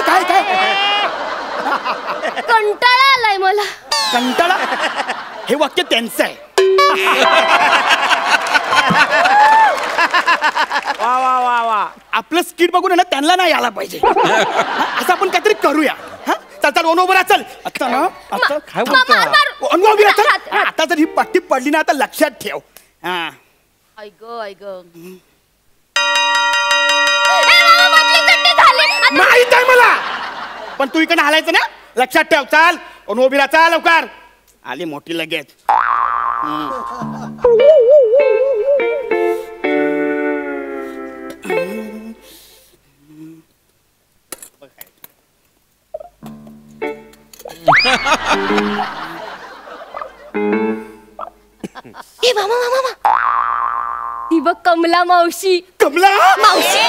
काय काय कंटाळा आलाय मला. कंटाळा? हे वाक्य त्यांचं आहे. वा वा वा वा. आपलं स्किट बघून ना त्यांना नाही आला पाहिजे. असं आपण काहीतरी करूया. हा, चल चल ओनो उभं राहा. चल आता ना, आता काय बोलतोय? ओनो उभी राहा. चल. आता जर ही पट्टी पडली ना, आता लक्षात ठेव. हा, ऐक ऐक माहित आहे मला, पण तू इकडे हालायचं ना, लक्षात ठेव. चाल ओनो उभी राहा. चाल लवकर. आली मोठी लगेच. ए मामा मामा मामा, ती बघ कमला मावशी. कमला मावशी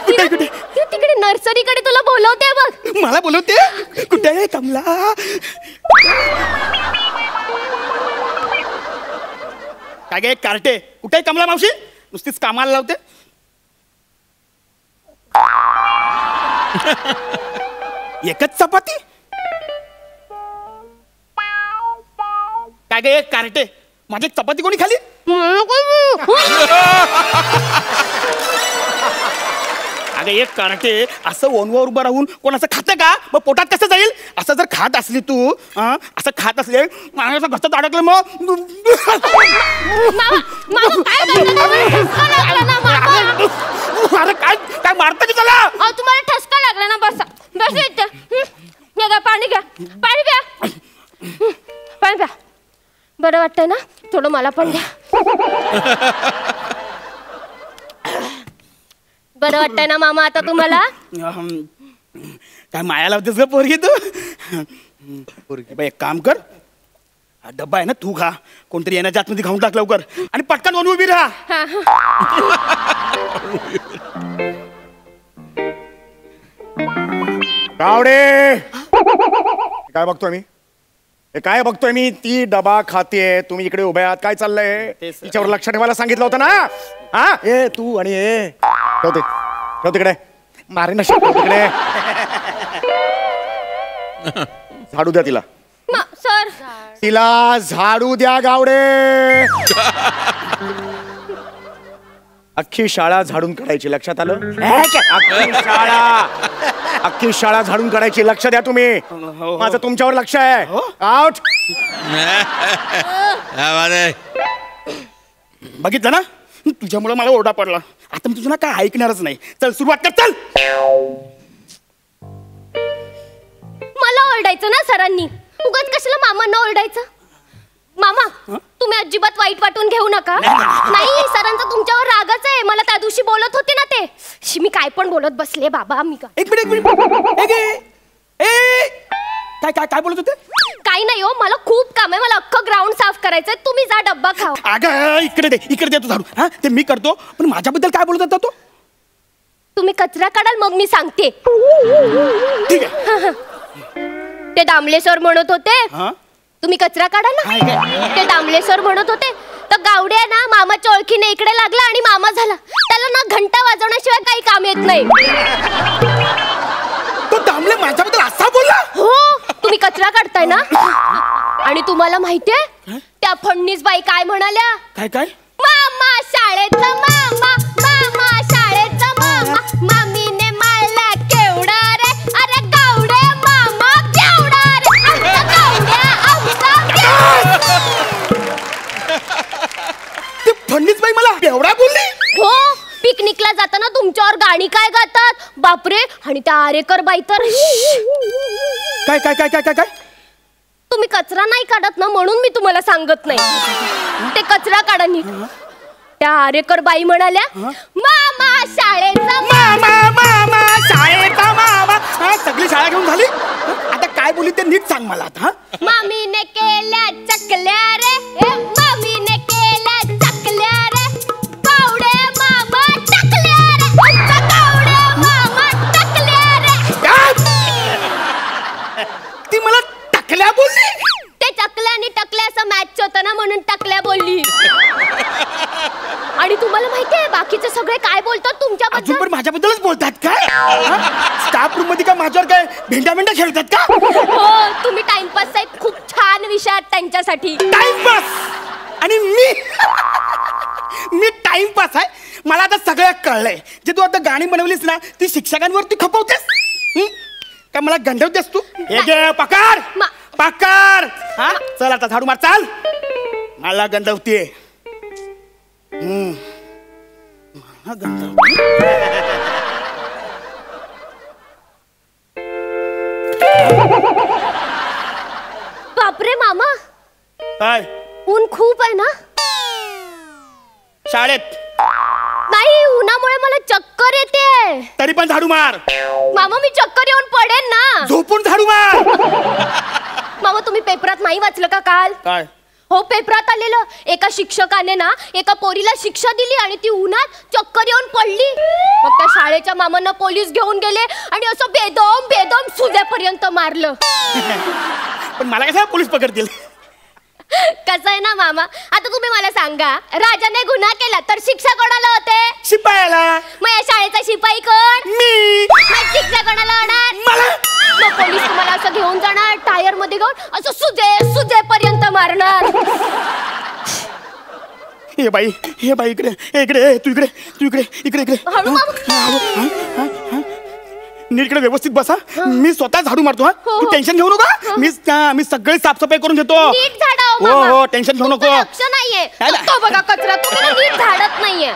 कुठे कुठे? ती तिकडे नर्सरीकडे तुला बोलवते बघ. मला बोलवते? कुठे आहे कमला? काय गे कार्टे, कुठे आहे कमला मावशी? नुसतीच कामाला लावते. एकच चपाती? काय गे कार्टे, माझी एक चपाती कोणी खाली? अगं एक कार्टे, असं ओनवर उभं राहून कोण असं खातं का? मग पोटात कसं जाईल? असं जर खात असली तू, असं खात असले माझ्या घरचं अडकलं मग. अरे काय काय मारतं की त्याला? तुम्हाला ठसका लागला ना, बसा बस इथे. पाणी घ्या, पाणी घ्या, पाणी घ्या. बरं वाटतंय ना? थोडं मला पण द्या. बरं वाटतंय ना मामा आता तुम्हाला? काय माया लावतेस ग पोरगी तू? पोरगी बाई, एक काम कर, हा डब्बा आहे ना, तू खा. कोणतरी येण्याच्या आतमध्ये खाऊन टाक लवकर, आणि पटकन ओन उभी राहा. गावडे, काय बघतोय मी? हे काय बघतोय मी? ती डबा खाते, तुम्ही इकडे उभे आहात. काय चाललंय? तिच्यावर लक्ष ठेवायला सांगितलं होतं ना. हा, ए तू आणि ए ठेवते, ठेव तिकडे. मारे ना शिकव तिकडे. झाडू द्या तिला. सर, तिला झाडू द्या गावडे. अख्खी शाळा झाडून काढायची, लक्षात आलं? अख्खी शाळा झाडून काढायची, लक्ष द्या तुम्ही. माझं तुमच्यावर लक्ष आहे. आउट. बघितलं ना, तुझ्यामुळे मला ओरडा पडला. आता मी तुझं ना काय ऐकणारच नाही. चल सुरुवात कर. चल. मला ओरडायचं ना सरांनी, उगाच कशाला मामांना ओरडायचं? मामा, तुम्ही अजिबात वाईट वाटून घेऊ नका. नाही, सरांचा तुमच्यावर रागच आहे. मला त्या दिवशी बोलत होते ना ते. मी काय पण बोलत बसले बाबा. मी एक मिनिट काय काय काय बोलत होते? काही नाही हो, मला खूप काम आहे. मला अख्खं ग्राउंड साफ करायचंय. तुम्ही जा डब्बा खाओ. अगं इकडे दे तू झाडू. हा, ते मी करतो, पण माझ्याबद्दल काय बोलत होता तो? तुम्ही कचरा काढाल मग मी सांगते. ठीक आहे. ते दामले सर म्हणत होते तुम्ही कचरा काढा ना. ते दामले सर म्हणत होते तर गावड्या ना मामाच्या ओळखीने इकडे लागला आणि मामा झाला. त्याला ना घंटा वाजवण्याशिवाय काही काम येत नाही. तो दामले माझ्याबद्दल असा बोलला? हो, तुम्ही कचरा काढताय ना. आणि तुम्हाला माहितीये त्या फडणीस बाई काय म्हणाल्या? काय काय? मामा शाळेचा मामा, मामा शाळेचा मामा, मामीने मारला केवढा रे. अरे गावडे मामा केवढा रे. आमचा गावड्या आमचा. ती फडणीस बाई मला एवढा बोलली? हो, पिकनिकला जाताना तुमच्यावर गाणी काय गातात बापरे. आणि त्या आरेकर बाई तर काय काय काय काय काय काय? तुम्ही कचरा नाही काढत ना म्हणून मी तुम्हाला सांगत नाही. ते कचरा काढा नीट. त्या आरेकर बाई म्हणाल्या मामा शाळेचा मामा, मामा शाळेचा मामा. सगळी शाळा घेऊन झाली. आता काय बोलली ते नीट सांग मला आता. मामीने केल्या चकल्या रे. मामीने केल्या चकल्या रे. गावडे मामा टकल्या रे. आमचा गावडे मामा टकल्या रे. ती मला टकल्या बोलली? ते टकल्या आणि टकल्या असं मॅच होतं ना म्हणून टकल्या बोलली. आणि तुम्हाला माहितीये बाकीचे सगळे काय बोलतात तुमच्याबद्दल? अजून पण माझ्याबद्दलच बोलतात काय? स्टाफ रूम मध्ये का माझ्यावर काय भेंड्या भेंड्या खेळतात का? हो, तुम्ही टाइमपास आहे. खूप छान विषय आहेत त्यांच्यासाठी. टाइमपास? आणि मी टाइमपास आहे? मला आता सगळं कळलंय. जे तू आता गाणी बनवलीस ना ती शिक्षकांवरती खपवतेस का मला गंडवतेस तू? हे घे पकार पकार. हा चल आता झाडू मार चाल. मला गंडवतीये. बापरे मामा, काय ऊन खूप आहे ना. शाळेत नाही, उन्हामुळे मला चक्कर येते. तरी पण झाडू मार. मामा मी चक्कर येऊन पडेन ना. झोपून झाडू मार. मामा तुम्ही पेपरात नाही वाचलं का काल? काय? हो, पेपरात आलेलं एका शिक्षकाने ना एका पोरीला शिक्षा दिली आणि ती उन्हात चक्कर येऊन पडली. मग त्या शाळेच्या मामांना पोलीस घेऊन गेले आणि असं बेदम बेदम सुद्यापर्यंत मारलं. पण मला कसं पोलीस पकडतील? कसं आहे ना मामा, आता तुम्ही मला सांगा राजाने गुन्हा केला तर शिक्षा कोणाला होते? शिपायाला. मग या शाळेचा शिपाई कोण? मी. मग शिक्षा कोणाला होणार? मला. मग पोलीस तुम्हाला असं घेऊन जाणार टायर मध्ये घेऊन असं सुजेपर्यंत मारणार. हे बाई इकडे इकडे तू इकडे इकडे इकडे. नीट इकडे व्यवस्थित बसा. मी स्वतः झाडू मारतो. हा तू टेन्शन घेऊ नका. मी सगळी साफसफाई करून घेतो. नीट झाडा हो टेन्शन घेऊ नको. लक्ष नाहीये. तो बघा कचरा तुम्ही नीट झाडत नाहीये.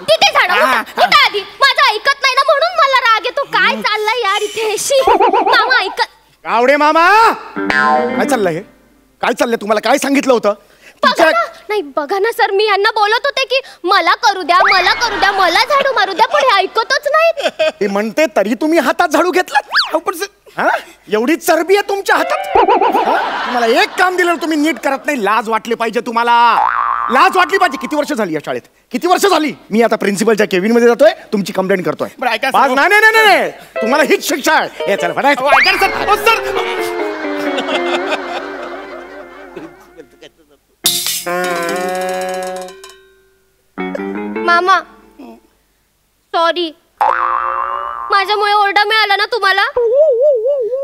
तिथे झाडा उठा आधी. माझं ऐकत नाही ना म्हणून मला राग येतो. काय चाललंय यार इथे? मामा ऐकत. गावडे मामा काय चाललंय? हे काय चाललंय? तुम्हाला काय सांगितलं होतं? नाही बघा ना सर, मी यांना बोलत होते की मला करू द्या मला झाडू मारू द्या, पण हे ऐकतच नाहीत. ते म्हणते तरी तुम्ही हातात झाडू घेतला. एवढी चरबी आहे तुमच्या हातात. तुम्हाला एक काम दिलं तुम्ही नीट करत नाही. लाज वाटली पाहिजे तुम्हाला. लाज वाटली पाहिजे. किती वर्ष झाली या शाळेत? किती वर्ष झाली? मी आता प्रिन्सिपलच्या केबिन मध्ये जातोय, तुमची कंप्लेंट करतोय. नाही तुम्हाला हीच शिक्षा आहे. मामा सॉरी, माझ्यामुळे ओरडा मिळाला ना तुम्हाला.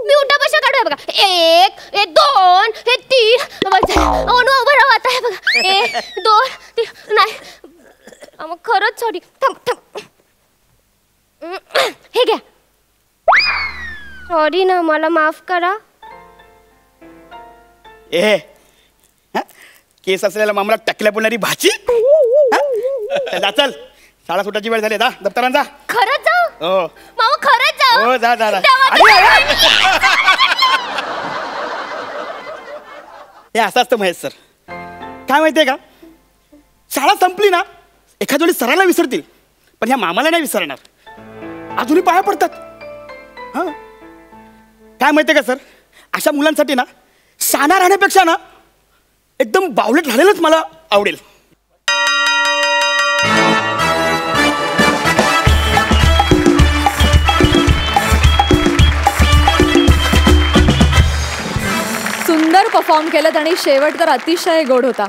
मी उठा बशा काढूया बघा. 1 हे 2 हे 3 उभं राहा आता. हे बघा 1 2 3. नाही मग खरंच सॉरी. हे घ्या. सॉरी ना, मला माफ करा. केस असलेल्या मामला टकल्या बोलणारी भाची. चल शाळा सुटायची वेळ झाली. दप्तरांचा खरंच जाऊ? हो मामा खरंच जाऊ? हो जा. हे असं असतं महेश सर. काय माहितीये का, शाळा संपली ना एखाद्या वेळी सरांना विसरतील पण ह्या मामाला नाही विसरणार. अजूनही पाया पडतात. काय माहितीये का सर, अशा मुलांसाठी ना शहाणा राहण्यापेक्षा ना एकदम बावलेट राहिलेलंच मला आवडेल. परफॉर्म केलं आणि शेवट तर अतिशय गोड होता.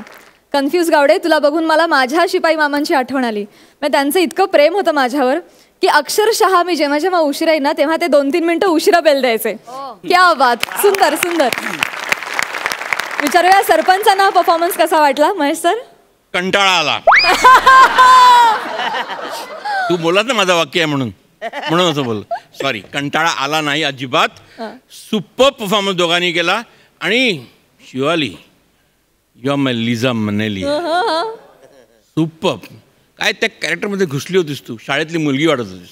कन्फ्यूज गावडे, तुला बघून मला माझ्या शिपाई मामांची आठवण आली. मग त्यांचं इतकं प्रेम होतं माझ्यावर की अक्षरशः मी जेव्हा जेव्हा उशिरा येईन ना तेव्हा ते 2-3 मिनिटं उशिरा बेल द्यायचे. क्या बात, सुंदर सुंदर. विचारूया सरपंचांना परफॉर्मन्स कसा वाटला महेश सर? कंटाळा आला. तू बोलत ना माझं वाक्य आहे म्हणून असं बोल. सॉरी, कंटाळा आला नाही अजिबात. सुपर परफॉर्मन्स दोघांनी केला. आणि Shivali, you are my Liza Minnelli. Super. काय त्या कॅरेक्टरमध्ये घुसली होतीस तू, शाळेतली मुलगी वाटत होतीस.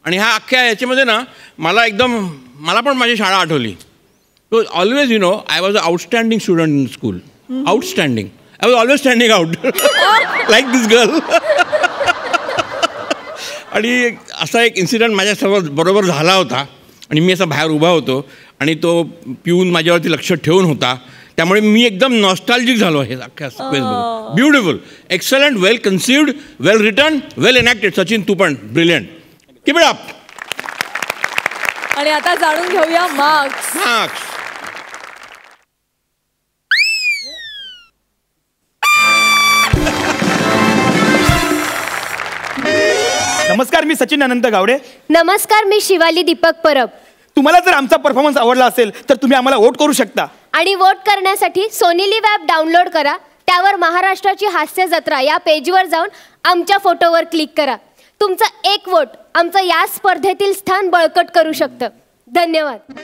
आणि ह्या अख्ख्या याच्यामध्ये ना मला पण माझी शाळा आठवली. So always you know I was a outstanding student in school. Outstanding. I was always standing out like this girl. आणि असा एक इन्सिडेंट माझ्या सर्व बरोबर झाला होता. आणि मी असा बाहेर उभा होतो आणि तो पिऊन माझ्यावरती लक्ष ठेवून होता. त्यामुळे मी एकदम नॉस्टॅल्जिक झालो आहे अख्ख्या सिक्वेन्स. ब्युटिफुल, एक्सलंट, वेल कन्सिव्ड, वेल रिटर्न, वेल एनॅक्टेड. सचिन, तू पण ब्रिलियंट. Keep it up. आणि आता जाणून घेऊया मार्क्स. नमस्कार, मी सचिन अनंत गावडे. नमस्कार, मी शिवाली दीपक परब. तुम्हाला जर आमचा परफॉर्मन्स आवडला असेल तर तुम्ही आम्हाला वोट करू शकता. आणि वोट करण्यासाठी सोनी लिव्ह ॲप डाउनलोड करा. त्यावर महाराष्ट्राची हास्य जत्रा या पेजवर जाऊन आमच्या फोटोवर क्लिक करा. तुमचा एक वोट आमचं या स्पर्धेतील स्थान बळकट करू शकतं. धन्यवाद.